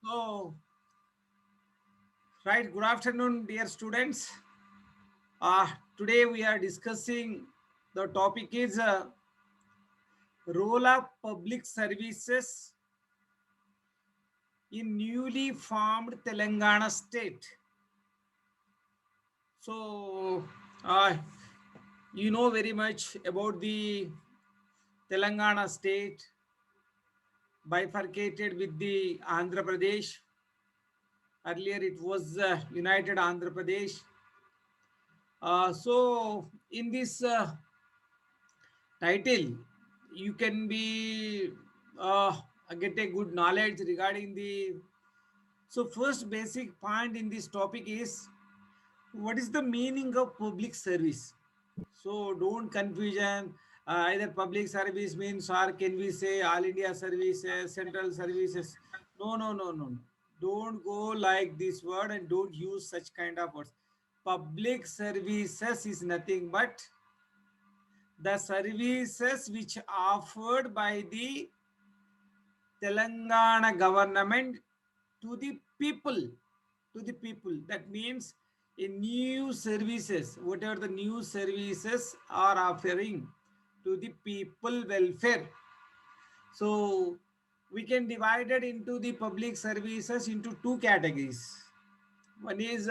So, right, good afternoon, dear students. Today we are discussing the topic is role of public services in newly formed Telangana state. So, uh, you know very much about the Telangana state bifurcated with the Andhra Pradesh. Earlier it was United Andhra Pradesh. So, in this title you can be uh, get a good knowledge regarding the so first basic point in this topic is what is the meaning of public service. So don't confusion, either public service means or can we say all India services, central services. No, don't go like this word and don't use such kind of words. Public services is nothing but the services which offered by the Telangana government to the people, to the people. That means in new services, whatever the new services are offering to the people welfare. So we can divide it into the public services into two categories. One is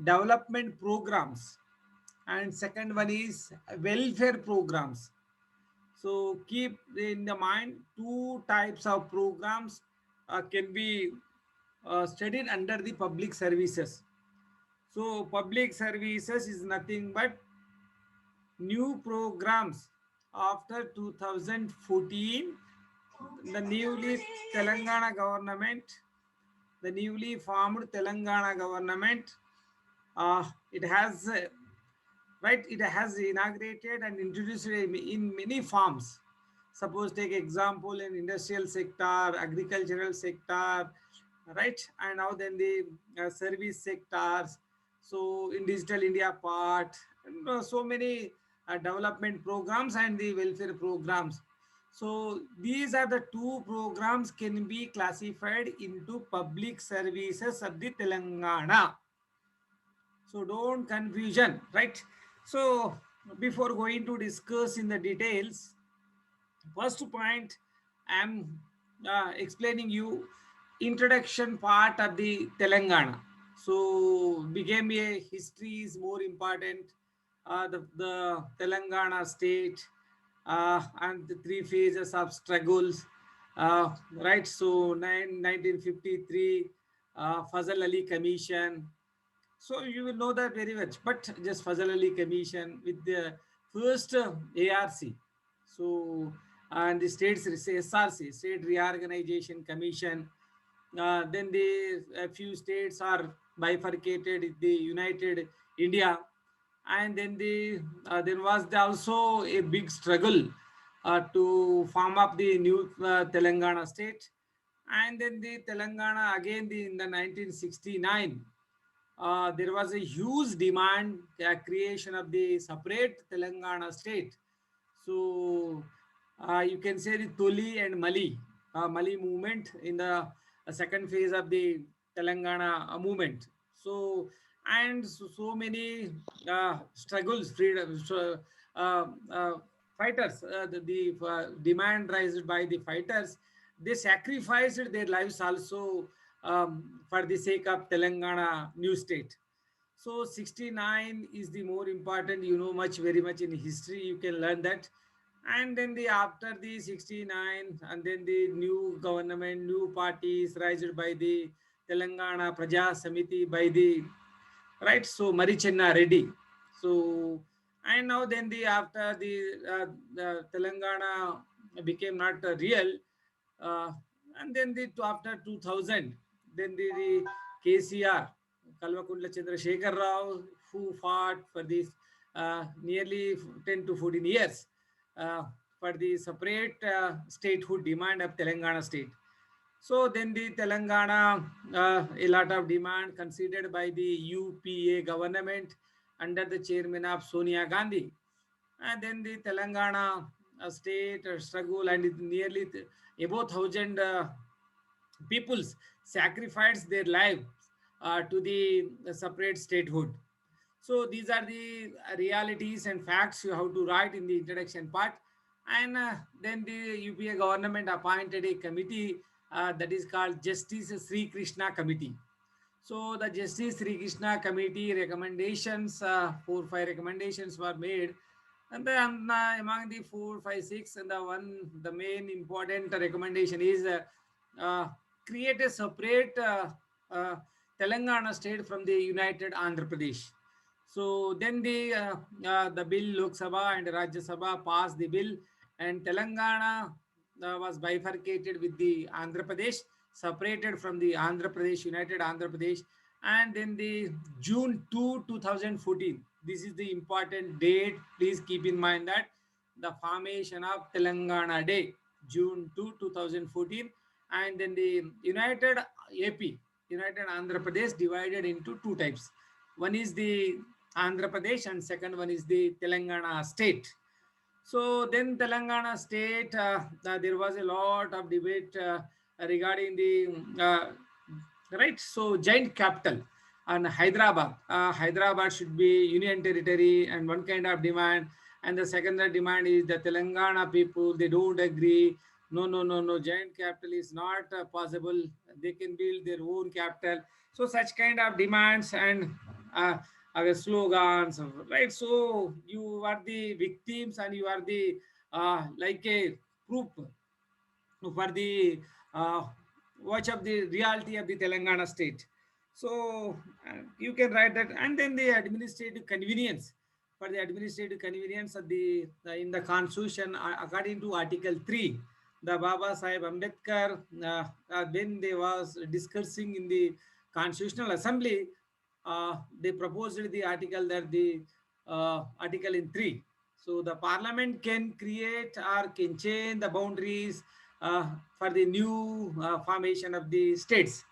development programs, and second one is welfare programs. So keep in the mind two types of programs can be studied under the public services. So public services is nothing but new programs after 2014. The newly Telangana government, the newly formed Telangana government, it has right, it has inaugurated and introduced it in many forms. Suppose take example in industrial sector, agricultural sector, right, and now then the service sectors. So in digital India part, so many development programs and the welfare programs. So these are the two programs can be classified into public services of the Telangana. So don't confusion, right? So before going to discuss in the details, first point I'm explaining you introduction part of the Telangana. So became a history is more important. The Telangana state and the three phases of struggles. Right. So 1953 Fazal Ali Commission. So you will know that very much. But just Fazal Ali Commission with the first ARC. So and the states SRC, State Reorganization Commission. Then the a few states are bifurcated in the United India, and then there was also a big struggle to form up the new Telangana state, and then the Telangana again in the 1969 there was a huge demand creation of the separate Telangana state. So you can say the Toli and Mali movement in the second phase of the Telangana movement. So and so many struggles, freedom, so, uh, uh, fighters, the demand raised by the fighters, they sacrificed their lives also for the sake of Telangana new state. So 69 is the more important, you know, much, very much in history, you can learn that. And then the after the 69, and then the new government, new parties raised by the Telangana Praja Samiti by the right. So Marichenna Reddy. So and now then the after the Telangana became not real, uh, and then the after 2000, then the KCR Kalvakundla Chandrasekhar Rao who fought for this nearly 10 to 14 years for the separate statehood demand of Telangana state. So then the Telangana, a lot of demand considered by the UPA government under the chairman of Sonia Gandhi. And then the Telangana state struggle and it nearly above 1,000 peoples sacrificed their lives to the separate statehood. So these are the realities and facts you have to write in the introduction part. And then the UPA government appointed a committee that is called Justice Sri Krishna Committee. So the Justice Sri Krishna Committee recommendations, 4 5 recommendations were made, and then among the 4 5 6, and the main important recommendation is uh, create a separate uh, Telangana state from the United Andhra Pradesh. So then the bill Lok Sabha and Rajya Sabha passed the bill, and Telangana was bifurcated with the Andhra Pradesh, separated from the Andhra Pradesh, United Andhra Pradesh, and then the June 2, 2014. This is the important date. Please keep in mind that the formation of Telangana Day, June 2, 2014, and then the United AP, United Andhra Pradesh, divided into two types. One is the Andhra Pradesh, and second one is the Telangana state. So then Telangana state, there was a lot of debate regarding the right. So giant capital and Hyderabad. Hyderabad should be union territory, and one kind of demand. And the second demand is the Telangana people, they don't agree. No, no, no, no. Giant capital is not possible. They can build their own capital. So such kind of demands and uh, slogans, right? So you are the victims, and you are the like a proof for the uh, watch of the reality of the Telangana state. So you can write that, and then the administrative convenience. For the administrative convenience of the in the constitution, according to Article 3, the Baba Sahib Ambedkar, when they was discussing in the Constitutional Assembly, they proposed the article that the article in 3. So the parliament can create or can change the boundaries for the new formation of the states.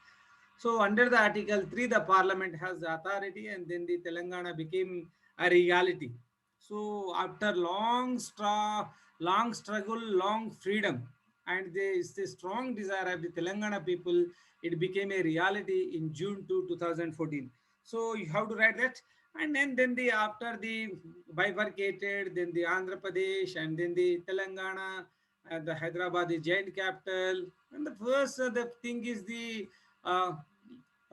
So under the Article 3, the parliament has the authority, and then the Telangana became a reality. So after long struggle, long freedom, and the strong desire of the Telangana people, it became a reality in June 2014. So you have to write that. And then the after the bifurcated, then the Andhra Pradesh, and then the Telangana, the Hyderabad, the giant capital. And the first the thing is the uh,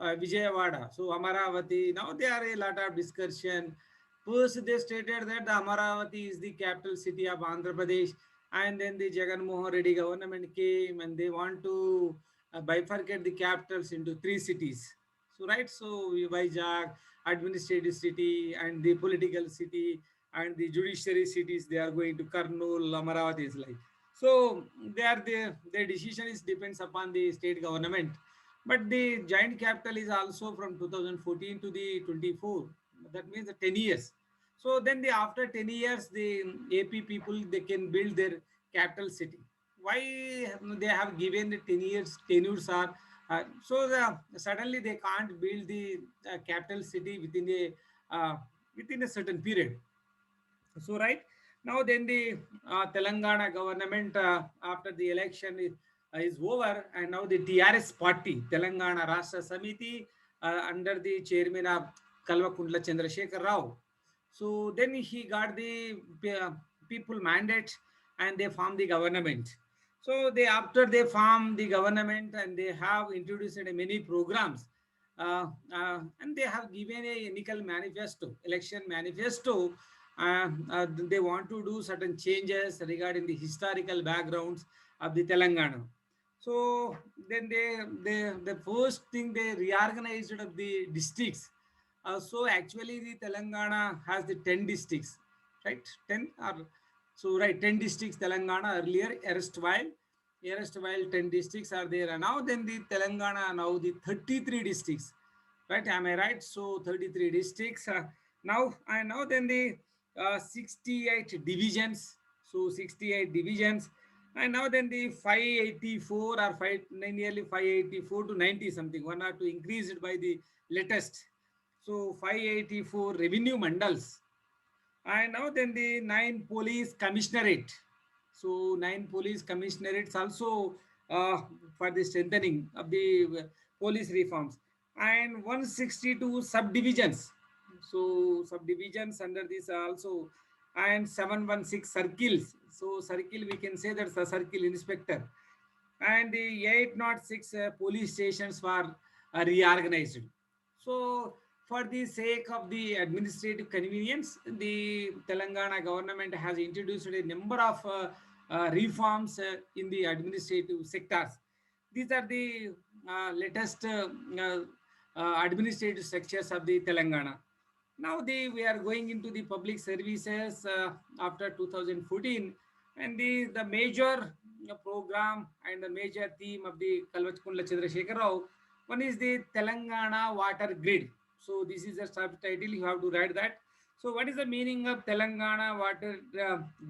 Vijayawada. So Amaravati. Now there are a lot of discussion. First, they stated that the Amaravati is the capital city of Andhra Pradesh, and then the Jagan Mohan Reddy government came, and they want to bifurcate the capitals into 3 cities. So right, so Vizag, administrative city, and the political city, and the judiciary cities, they are going to Kurnool, Amaravati is like. So they are their decision is depends upon the state government, but the giant capital is also from 2014 to the 24. That means the 10 years. So then the after 10 years, the AP people, they can build their capital city. Why they have given the 10 years tenures are so suddenly they can't build the capital city within a certain period. So right now, then the Telangana government after the election is over, and now the TRS party, Telangana Rashtra Samiti, under the chairman of Kalvakundla Chandrasekhar Rao. So then he got the people mandate, and they formed the government. So they after they form the government, and they have introduced many programs, and they have given a nickel manifesto, election manifesto. They want to do certain changes regarding the historical backgrounds of the Telangana. So then the first thing they reorganized of the districts. So actually the Telangana has the 10 districts, right? 10 or so right, 10 districts Telangana earlier, erstwhile 10 districts are there. And now then the Telangana now the 33 districts, right? Am I right? So 33 districts now, and now then the 68 divisions. So 68 divisions, and now then the 584 or nearly 584 to 90 something, one or two increased by the latest. So 584 revenue mandals, and now then the 9 police commissionerate. So 9 police commissionerates also uh, for the strengthening of the police reforms, and 162 subdivisions. So subdivisions under this also, and 716 circles. So circle, we can say that's a circle inspector, and the 806 police stations were reorganized. So, for the sake of the administrative convenience, the Telangana government has introduced a number of reforms in the administrative sectors. These are the latest administrative structures of the Telangana. Now we are going into the public services after 2014, and the major program and the major theme of the Kalvachkundla Chandrasekhar Rao, one is the Telangana Water Grid. So this is a subtitle, you have to write that. So what is the meaning of Telangana Water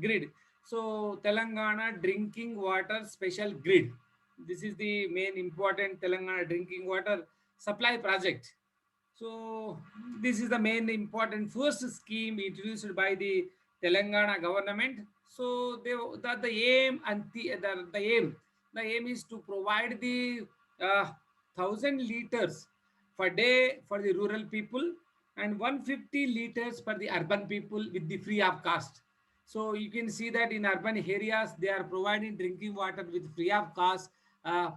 Grid? So Telangana Drinking Water Special Grid. This is the main important Telangana drinking water supply project. So this is the main important first scheme introduced by the Telangana government. So the aim and the aim is to provide the 1,000 liters per day for the rural people and 150 liters for the urban people with the free of cost. So you can see that in urban areas they are providing drinking water with free of cost. Uh,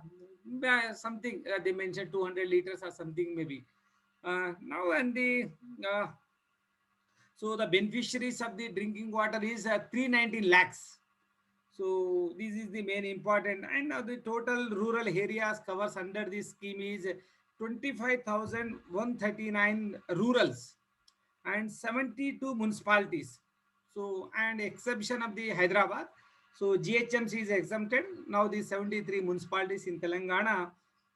Something they mentioned 200 liters or something maybe. Now and the so the beneficiaries of the drinking water is 390 lakhs. So this is the main important, and now the total rural areas covers under this scheme is 25,139 rurals and 72 municipalities. So and exception of the Hyderabad. So GHMC is exempted. Now the 73 municipalities in Telangana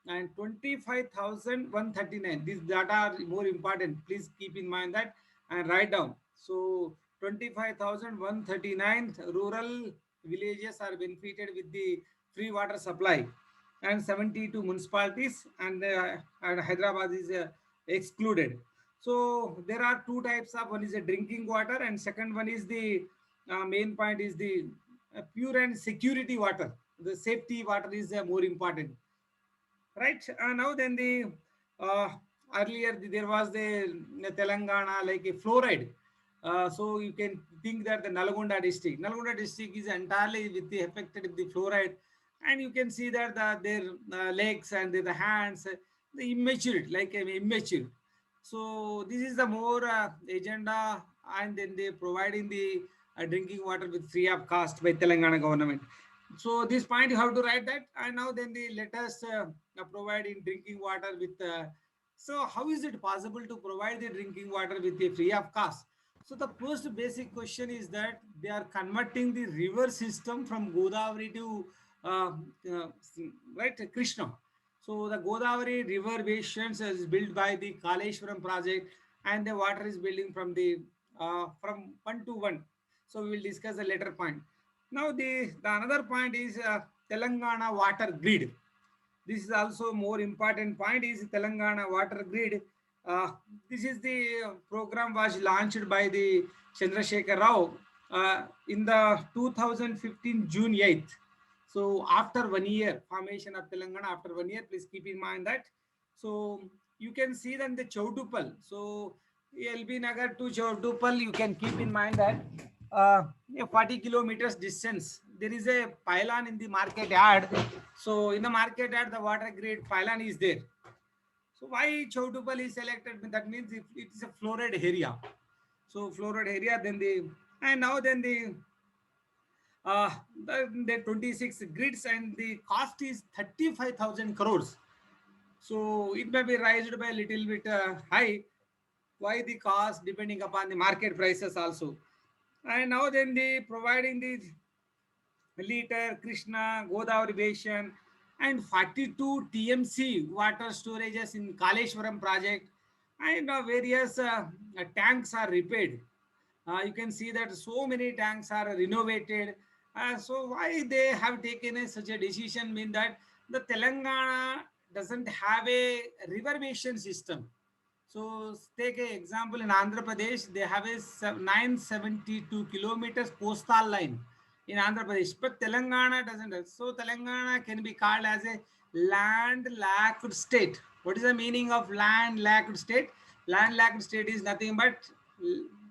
and 25,139. These data are more important. Please keep in mind that and write down. So 25,139 rural villages are benefited with the free water supply, and 72 municipalities and Hyderabad is excluded. So there are two types of, one is a drinking water and second one is the main point is the pure and security water. The safety water is more important, right? Now then the uh, earlier there was the Telangana like a fluoride. So you can think that the Nalgonda district is entirely with the affected with the fluoride, and you can see that their legs and the hands, the immature, like immature. So this is the more agenda, and then they providing the drinking water with free of cost by Telangana government. So this point you have to write that, and now then the let us providing drinking water with. So how is it possible to provide the drinking water with a free of cost? So the first basic question is that they are converting the river system from Godavari to uh, uh, right Krishna. So the Godavari river basins is built by the Kaleshwaram project, and the water is building from one to one. So we will discuss the later point. Now the another point is Telangana water grid. This is also more important point is Telangana water grid. Uh, this is the program was launched by the Chandrasekhar Rao in the 2015 June 8th. So after 1 year formation of Telangana, after 1 year, please keep in mind that. So you can see then the Chaudupal. So LB Nagar to Chaudupal, you can keep in mind that 40 kilometers distance. There is a pylon in the market yard. So in the market yard, the water grid pylon is there. So why Chaudupal is selected? That means it is a florid area. So florid area, then and now then uh, the 26 grids and the cost is 35,000 crores. So it may be raised by a little bit high. Why the cost depending upon the market prices also. And now then the providing the liter, Krishna, Godavari Basin, and 42 TMC water storages in Kaleshwaram project, and various tanks are repaired. You can see that so many tanks are renovated. So why they have taken such a decision mean that the Telangana doesn't have a river basin system. So take an example in Andhra Pradesh, they have a 972 kilometers coastal line, in Andhra Pradesh, but Telangana doesn't. So Telangana can be called as a land-locked state. What is the meaning of land-locked state? Land-locked state is nothing but,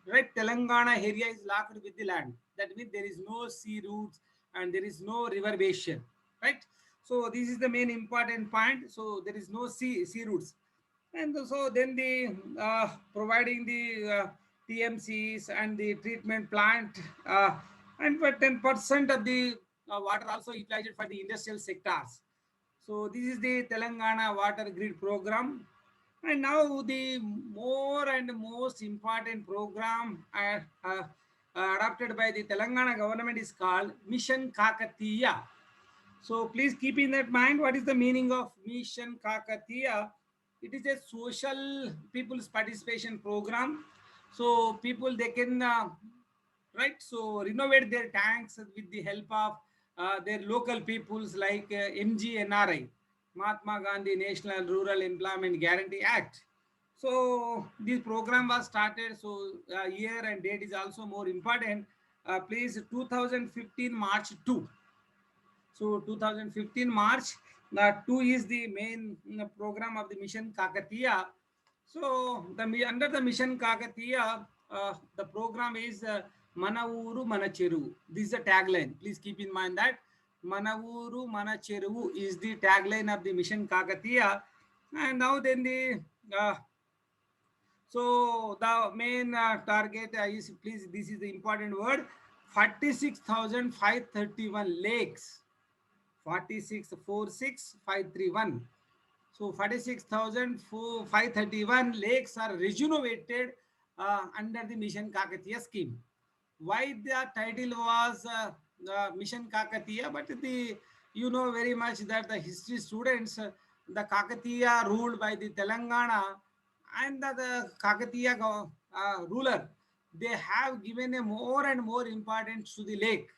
right, Telangana area is locked with the land. That means there is no sea routes and there is no river basin, right? So this is the main important point. So there is no sea routes, and so then the providing the TMCs and the treatment plant, and for 10% of the water also utilized for the industrial sectors. So this is the Telangana water grid program. And now the more and most important program adopted by the Telangana government is called Mission Kakatiya. So please keep in that mind what is the meaning of Mission Kakatiya. It is a social people's participation program. So people they can right, so renovate their tanks with the help of their local peoples like MGNRI, Mahatma Gandhi National Rural Employment Guarantee Act. So this program was started. So year and date is also more important. Please, 2015 March 2. So 2015 March, the 2 is the main program of the Mission Kakatiya. So under the Mission Kakatiya, the program is Mana Uru Mana Cheruvu. This is the tagline. Please keep in mind that Mana Uru Mana Cheruvu is the tagline of the Mission Kakatiya. And now then the so the main target is, please, this is the important word, 46,531 lakes. 46,46531. So 46,531 lakes are rejuvenated under the Mission Kakatiya scheme. Why the title was Mission Kakatiya? But the you know very much that the history students, the Kakatiya ruled by the Telangana, and the Kakatiya ruler, they have given a more and more importance to the lake.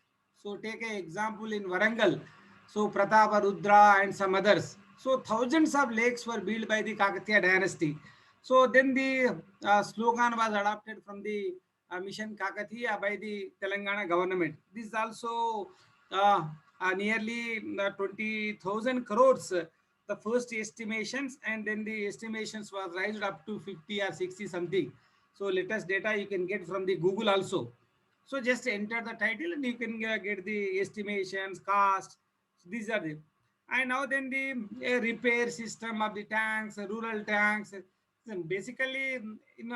So take an example in Warangal. So Pratapa Rudra and some others. So thousands of lakes were built by the Kakatiya dynasty. So then the slogan was adopted from the Mission Kakatiya by the Telangana government. This is also nearly 20,000 crores. The first estimations, and then the estimations was raised up to 50 or 60 something. So latest data you can get from the Google also. So just enter the title and you can get the estimations, cost. So these are the, and now then the repair system of the tanks, rural tanks. So basically in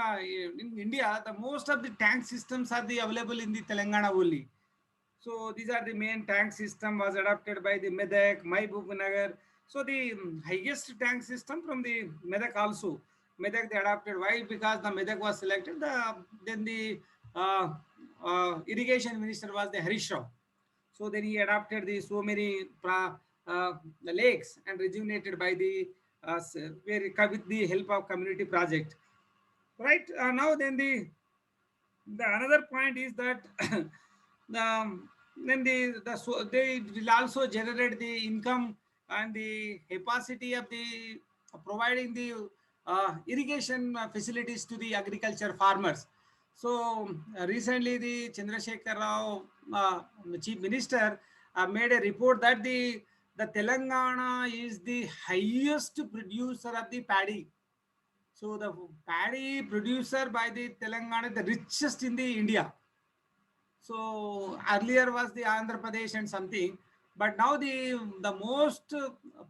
India, the most of the tank systems are the available in the Telangana only. So these are the main tank system was adopted by the Medak, Mahbubnagar. So the highest tank system from the Medak also. Medak they adopted. Why? Because the Medak was selected. Then the uh, irrigation minister was the Harish Rao. So then he adopted the so many the lakes and rejuvenated by the with the help of community project. Right now, then the another point is that the then so they will also generate the income and the capacity of the providing the irrigation facilities to the agriculture farmers. So recently the Chandrasekhar Rao, the chief minister, made a report that the Telangana is the highest producer of the paddy. So the paddy producer by the Telangana, the richest in the India. So earlier was the Andhra Pradesh and something, but now the most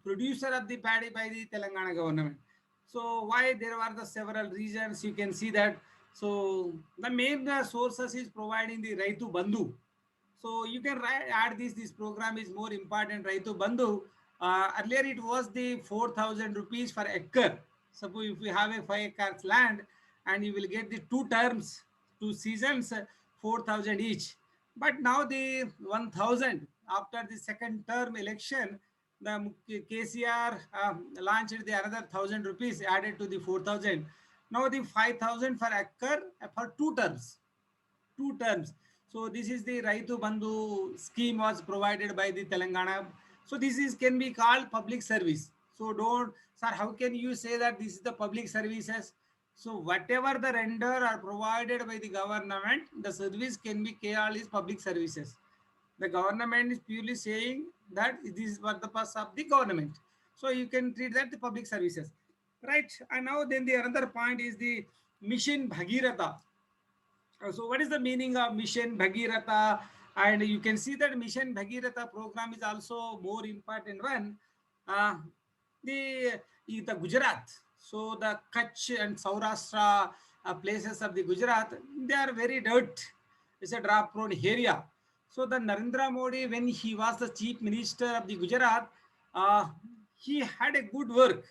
producer of the paddy by the Telangana government. So why there are the several reasons you can see that. So the main sources is providing the Raitu Bandhu. So you can add this. This program is more important. Raitu Bandhu. Earlier it was the 4,000 rupees for acre. Suppose if you have a 5 acres land and you will get the 2 terms, 2 seasons, 4,000 each. But now the 1,000 after the second term election, the KCR launched the another 1,000 rupees added to the 4,000. Now the 5,000 for acre for 2 terms. 2 terms. So this is the Raitu Bandhu scheme was provided by the Telangana. So this is can be called public service. So don't, sir, how can you say that this is the public services? So whatever the render are provided by the government, the service can be called as public services. The government is purely saying that this is for the purpose of the government. So you can treat that the public services, right? And now then the another point is the Mission Bhagiratha. So what is the meaning of Mission Bhagiratha? And you can see that Mission Bhagiratha program is also more important one. Uh, the Gujarat, so the Kutch and Saurashtra places of the Gujarat, they are very dirt. It's a drought prone area. So the Narendra Modi, when he was the chief minister of the Gujarat, uh, he had a good work,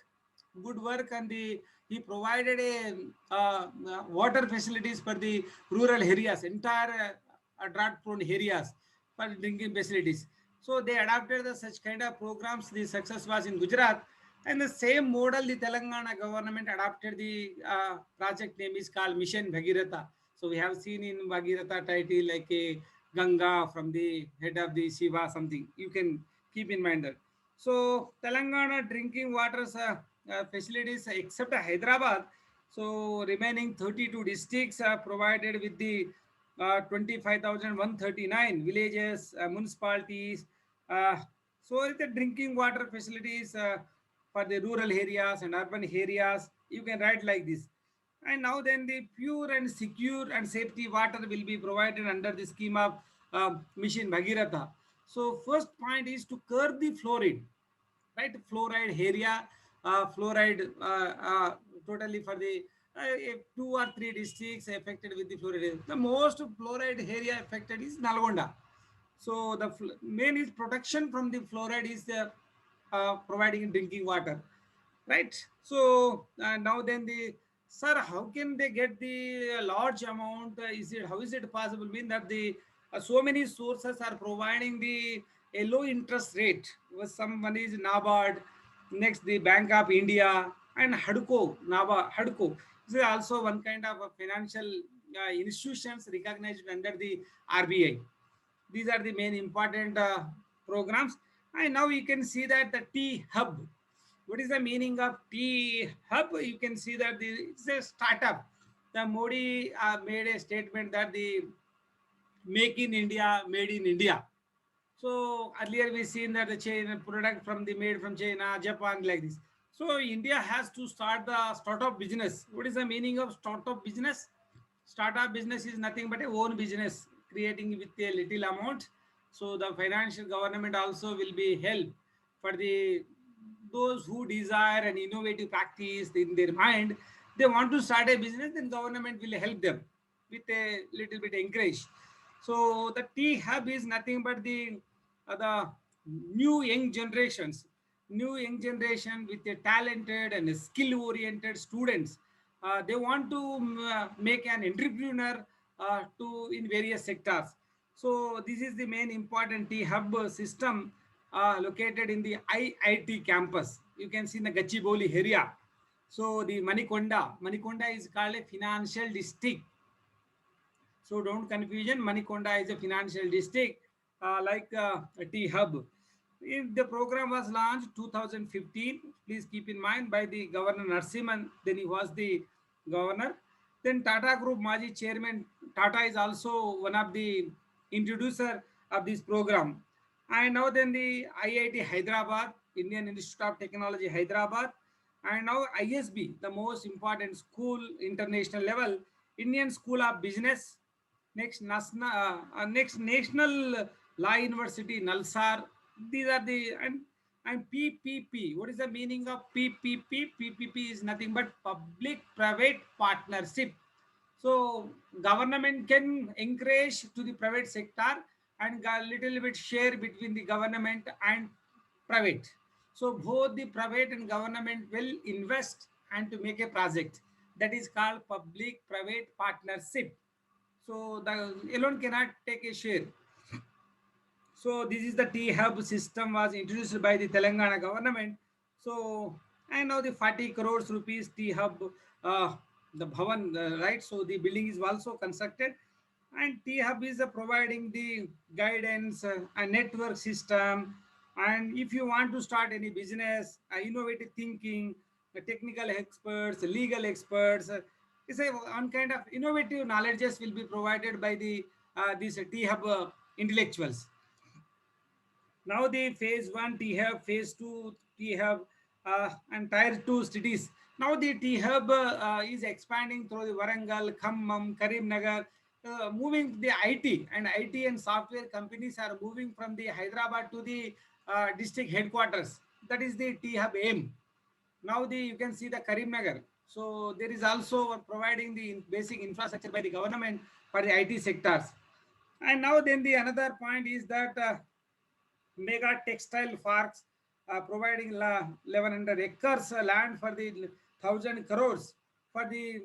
and he provided a water facilities for the rural areas, entire drought prone areas for drinking facilities. So they adopted such kind of programs. The success was in Gujarat, and the same model the Telangana government adopted. The project name is called Mission Bhagiratha. So we have seen in Bhagiratha title like a Ganga from the head of the Shiva, something. You can keep in mind that. So Telangana drinking water facilities except Hyderabad. So remaining 32 districts are provided with the 25,139 villages, municipalities. Uh, so the drinking water facilities for the rural areas and urban areas, you can write like this. And now then the pure and secure and safety water will be provided under the scheme of Mission Bhagiratha. So first point is to curb the fluoride, right? Fluoride area, fluoride totally for the two or three districts affected with the fluoride. The most fluoride area affected is Nalgonda. So the main is protection from the fluoride is the providing drinking water, right? So now then the sir, how can they get the large amount? Is it, how is it possible? Mean that the so many sources are providing the a low interest rate. Was someone is NABARD, next the Bank of India and HUDCO. HUDCO is also one kind of a financial institutions recognized under the RBI. These are the main important programs. And now you can see that the T Hub. What is the meaning of T Hub? You can see that it's a startup. The Modi made a statement that the make in India, made in India. So earlier we seen that the China product from the made from China, Japan, like this. So India has to start the startup business. What is the meaning of startup business? Startup business is nothing but a own business creating with a little amount. So the financial government also will be help for the those who desire an innovative practice in their mind. They want to start a business, then government will help them with a little bit encourage. So the T Hub is nothing but the new young generation with a talented and skill oriented students. They want to make an entrepreneur to in various sectors. So this is the main important T Hub system located in the IIT campus. You can see in the Gachibowli area. So the Manikonda is called a financial district. So don't confusion. Manikonda is a financial district like a T Hub. If the program was launched 2015, please keep in mind by the Governor Narsimhan. Then he was the governor. Then Tata Group Maji Chairman Tata is also one of the introducer of this program. And now then the IIT Hyderabad, Indian Institute of Technology Hyderabad, and now ISB, the most important school international level, Indian School of Business, next National Law University Nalsar. These are the and PPP. What is the meaning of PPP? PPP is nothing but public-private partnership. So government can encourage to the private sector and a little bit share between the government and private. So both the private and government will invest and to make a project. That is called public-private partnership. So the alone cannot take a share. So this is the T Hub system was introduced by the Telangana government. So and now the 40 crores rupees T Hub, the Bhavan, right? So the building is also constructed, and T Hub is providing the guidance, a network system, and if you want to start any business, innovative thinking, technical experts, legal experts, it's a one kind of innovative knowledges will be provided by the these T Hub intellectuals. Now the phase one T hub, phase two T hub, and tier two cities. Now the T hub is expanding through the Warangal, Khammam, Karimnagar, moving the IT and software companies are moving from the Hyderabad to the district headquarters. That is the T hub aim. Now the you can see the Karimnagar. So there is also providing the basic infrastructure by the government for the IT sectors. And now then the another point is that mega textile parks providing 1100 acres land for the 1000 crores for the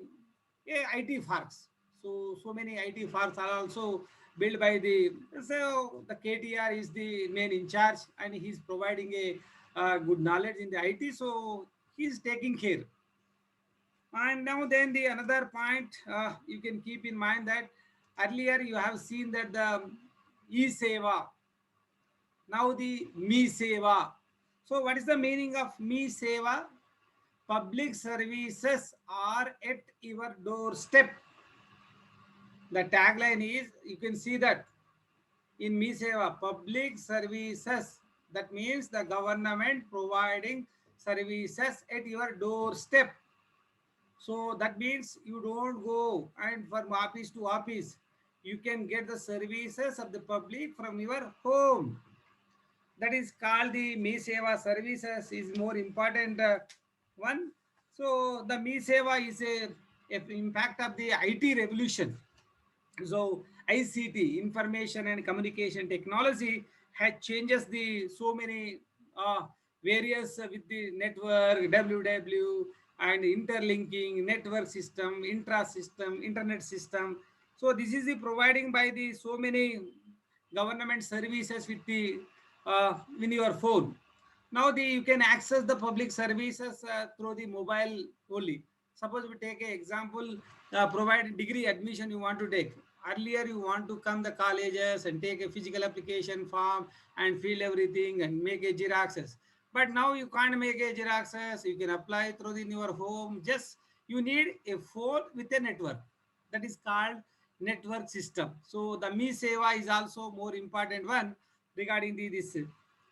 IT parks. So many IT parks are also built by the, so the KTR is the main in charge and he's providing a good knowledge in the IT. So he's taking care. And now then the another point you can keep in mind that earlier you have seen that the e-seva, now the Me Seva. So what is the meaning of Me Seva? Public services are at your doorstep. The tagline is, you can see that in Me Seva, public services. That means the government providing services at your doorstep. So that means you don't go and from office to office. You can get the services of the public from your home. That is called the Me Seva services is more important one. So the Me Seva is a impact of the IT revolution. So ICT, information and communication technology, has changes the so many various with the network, WW, and interlinking, network system, intra system, internet system. So this is the providing by the so many government services with the in your phone. Now the you can access the public services through the mobile only. Suppose we take an example, provide degree admission you want to take. Earlier you want to come the colleges and take a physical application form and fill everything and make a xeroxes. But now you can't make a xeroxes. You can apply through in your home. Just you need a phone with a network. That is called network system. So the Me Seva is also more important one regarding the this.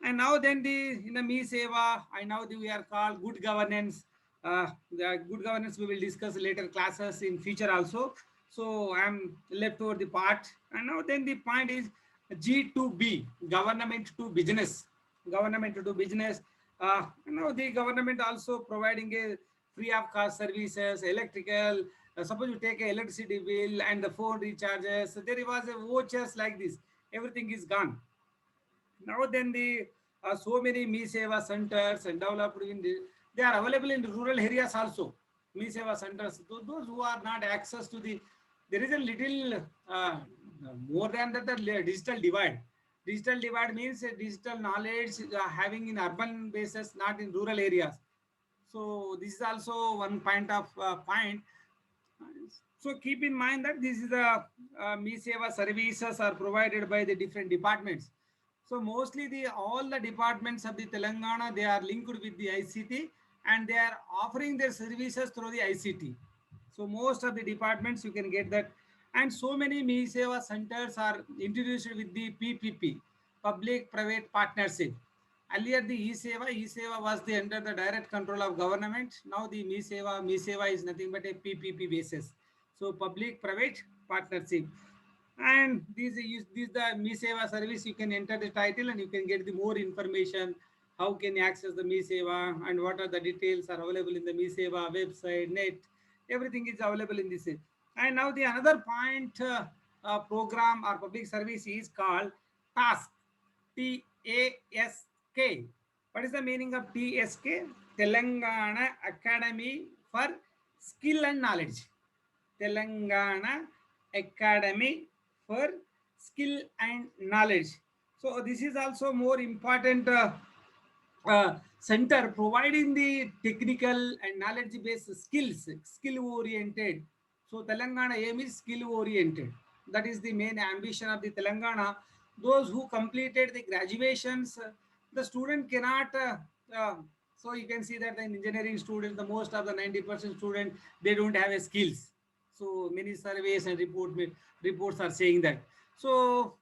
And now then the in the Me Seva, I now we are called good governance. The good governance we will discuss later classes in future also. So I'm left over the part. And now then the point is G2B, government to business. Government to business. Now the government also providing a free of cost services, electrical. Suppose you take a electricity bill and the phone recharges. So there was a vouchers like this. Everything is gone. Now then the so many Me Seva centers and developed in the, they are available in the rural areas also. Me Seva centers. Those who are not access to the, there is a little more than that the digital divide. Digital divide means digital knowledge having in urban basis, not in rural areas. So this is also one point of point. So keep in mind that this is the Me Seva services are provided by the different departments. So mostly the all the departments of the Telangana, they are linked with the ICT and they are offering their services through the ICT. So most of the departments you can get that. And so many Me Seva centers are introduced with the PPP, public private partnership. Earlier the E-Seva was the under the direct control of government. Now the Me Seva is nothing but a PPP basis. So public private partnership. And this the Me Seva service. You can enter the title and you can get the more information. How can you access the Me Seva and what are the details are available in the Me Seva website, net. Everything is available in this. And now the another point program or public service is called TASK. TASK. What is the meaning of TSK? Telangana Academy for Skill and Knowledge. Telangana Academy for Skill and Knowledge. So this is also more important center providing the technical and knowledge based skills, skill oriented. So Telangana aim is skill oriented. That is the main ambition of the Telangana. Those who completed the graduations, the student cannot so you can see that in engineering students, the most of the 90% student, they don't have a skills. So many surveys and reports are saying that. So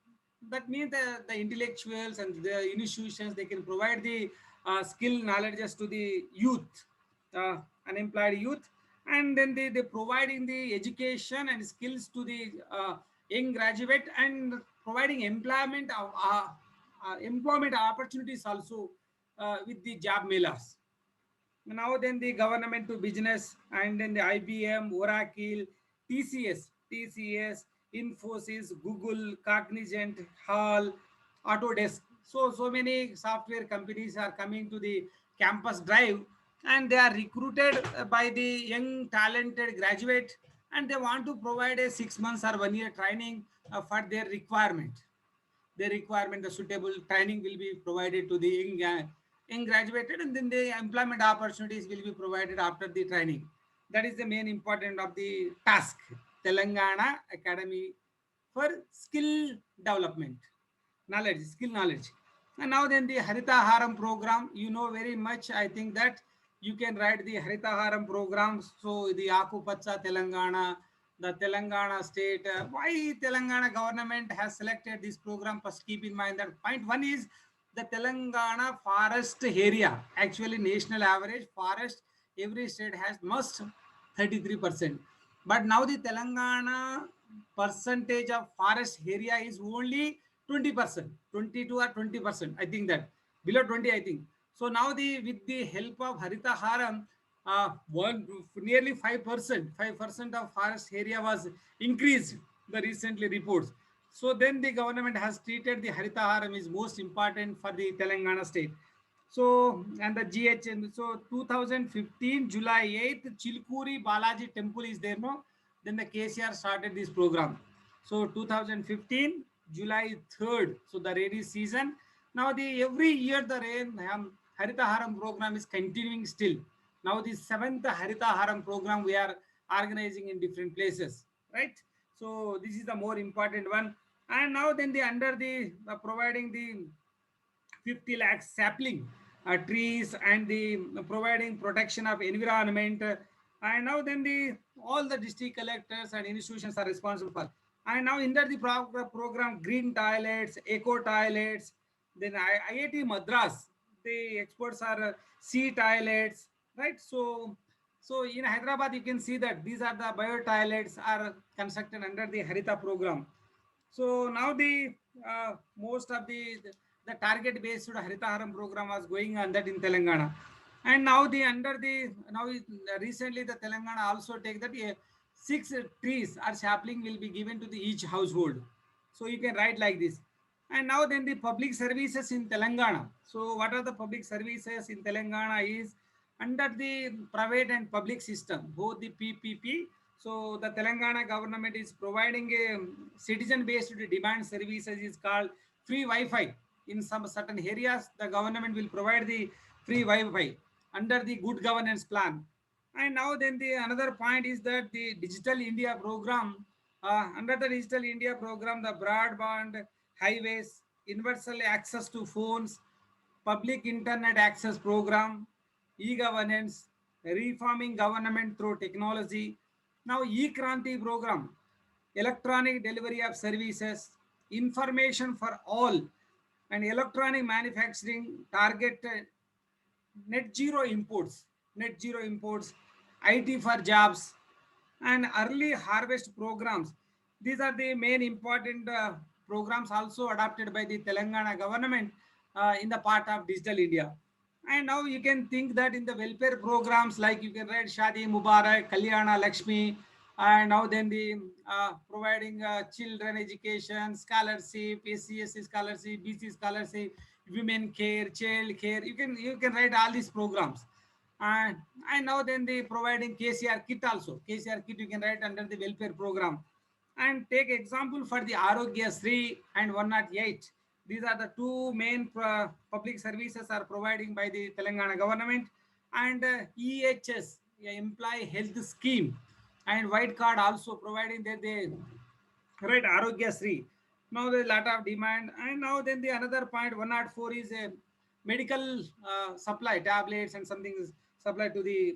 that means the intellectuals and the institutions, they can provide the skill knowledges to the youth, uh, unemployed youth, and then they providing the education and skills to the young graduate, and providing employment opportunities also with the job mailers. Now then the government to business, and then the IBM, Oracle, TCS, Infosys, Google, Cognizant, Hall, Autodesk. So many software companies are coming to the campus drive, and they are recruited by the young talented graduate, and they want to provide a 6 months or 1 year training for their requirement. The requirement, the suitable training will be provided to the young graduated, and then the employment opportunities will be provided after the training. That is the main important of the task. Telangana Academy for skill development, knowledge, skill knowledge. And now then the Harita Haram program, you know very much. I think that you can write the Harita Haram programs. So the Akupacha Telangana, the Telangana state. Why Telangana government has selected this program? First, keep in mind that point one is the Telangana forest area. Actually, national average forest every state has must 33%. But now the Telangana percentage of forest area is only 20%, 22 or 20%. I think that below 20, I think. So now the with the help of Harita Haram, one nearly 5% of forest area was increased. The recently reports. So then the government has treated the Harita Haram is most important for the Telangana state. So, and the GHM, so 2015, July 8th, Chilkuri Balaji temple is there, no? Then the KCR started this program. So 2015, July 3rd, so the rainy season. Now the every year the rain Harita Haram program is continuing still. Now the seventh Harita Haram program we are organizing in different places, right? So this is the more important one. And now then the under the providing the 50 lakhs sapling trees, and the providing protection of environment, and now then the all the district collectors and institutions are responsible for. And now under the program green toilets, eco toilets, then IIT Madras, the experts are sea toilets, right? So in Hyderabad you can see that these are the bio toilets are constructed under the Harita program. So now the most of the target based Harita Haram program was going on that in Telangana, and now the under the now recently the Telangana also take that 6 trees or sapling will be given to the each household. So you can write like this. And now then the public services in Telangana. So what are the public services in Telangana is under the private and public system, both the PPP. So the Telangana government is providing a citizen-based demand services is called free Wi-Fi. In some certain areas, the government will provide the free Wi-Fi under the good governance plan. And now then the another point is that the Digital India program, under the Digital India program, the broadband, highways, universal access to phones, public internet access program, e-governance, reforming government through technology. Now e-Kranti program, electronic delivery of services, information for all, and electronic manufacturing target net zero imports, IT for jobs, and early harvest programs. These are the main important programs also adopted by the Telangana government in the part of Digital India. And now you can think that in the welfare programs, like you can write Shadi Mubarak, Kalyana Lakshmi, and now then the providing children education, scholarship, SCSC scholarship, BC scholarship, women care, child care. You can write all these programs. And and now then the providing KCR kit also. KCR kit you can write under the welfare program. And take example for the Arogya Sri and 108. These are the two main public services are providing by the Telangana government. And EHS, Employee Health Scheme, and White Card also providing that they right Arogya Sri. Now there's a lot of demand. And now then the another point 104 is a medical supply tablets and something is supplied to the.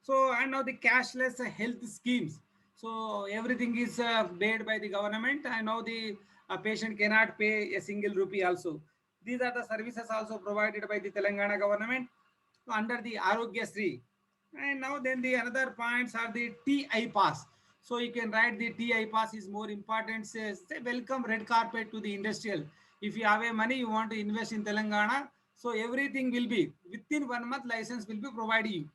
So and now the cashless health schemes. So everything is paid by the government. And now the A patient cannot pay a single rupee also. These are the services also provided by the Telangana government under the Arogya Sri. And now then the another points are the TI pass. So you can write the TI pass is more important. Says say welcome red carpet to the industrial. If you have a money you want to invest in Telangana, so everything will be within 1 month license will be provided you.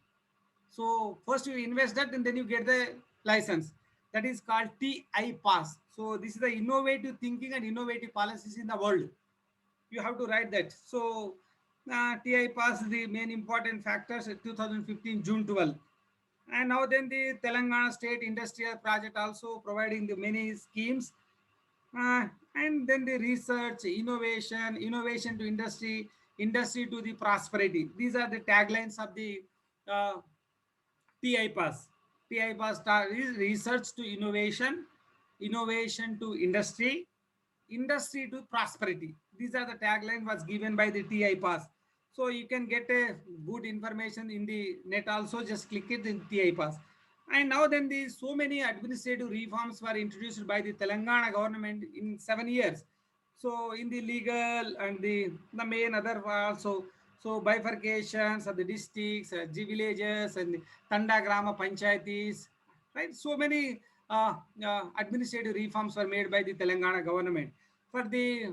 So first you invest that and then you get the license. That is called TI pass. So this is the innovative thinking and innovative policies in the world. You have to write that. So TI pass the main important factors 2015 June 12. And now then the Telangana State Industrial Project also providing the many schemes. And then the research, innovation to industry, industry to the prosperity. These are the taglines of the uh, TI pass. TI pass is research to innovation, innovation to industry, industry to prosperity. These are the tagline was given by the TI pass. So you can get a good information in the net also. Just click it in TI pass. And now then the so many administrative reforms were introduced by the Telangana government in 7 years. So in the legal and the main other also, so bifurcations of the districts, villages and Tanda Grama Panchayatis, right? So many administrative reforms were made by the Telangana government for the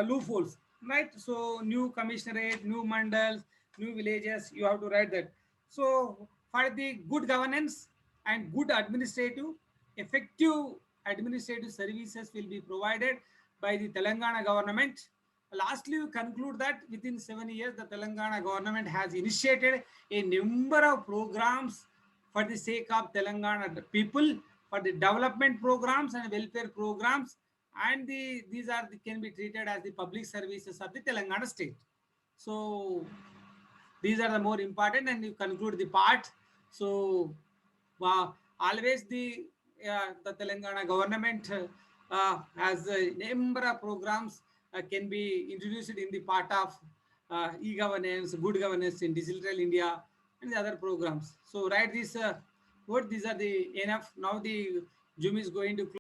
loopholes, right? So new commissionerate, new mandals, new villages, you have to write that. So for the good governance and good administrative, effective administrative services will be provided by the Telangana government. Lastly, we conclude that within 7 years, the Telangana government has initiated a number of programs for the sake of Telangana people, for the development programs and welfare programs, and these are can be treated as the public services of the Telangana state. So these are the more important, and you conclude the part. So always the Telangana government has a number of programs can be introduced in the part of e-governance, good governance in digital India, and the other programs. So write this. What these are the enough. Now the Zoom is going to close.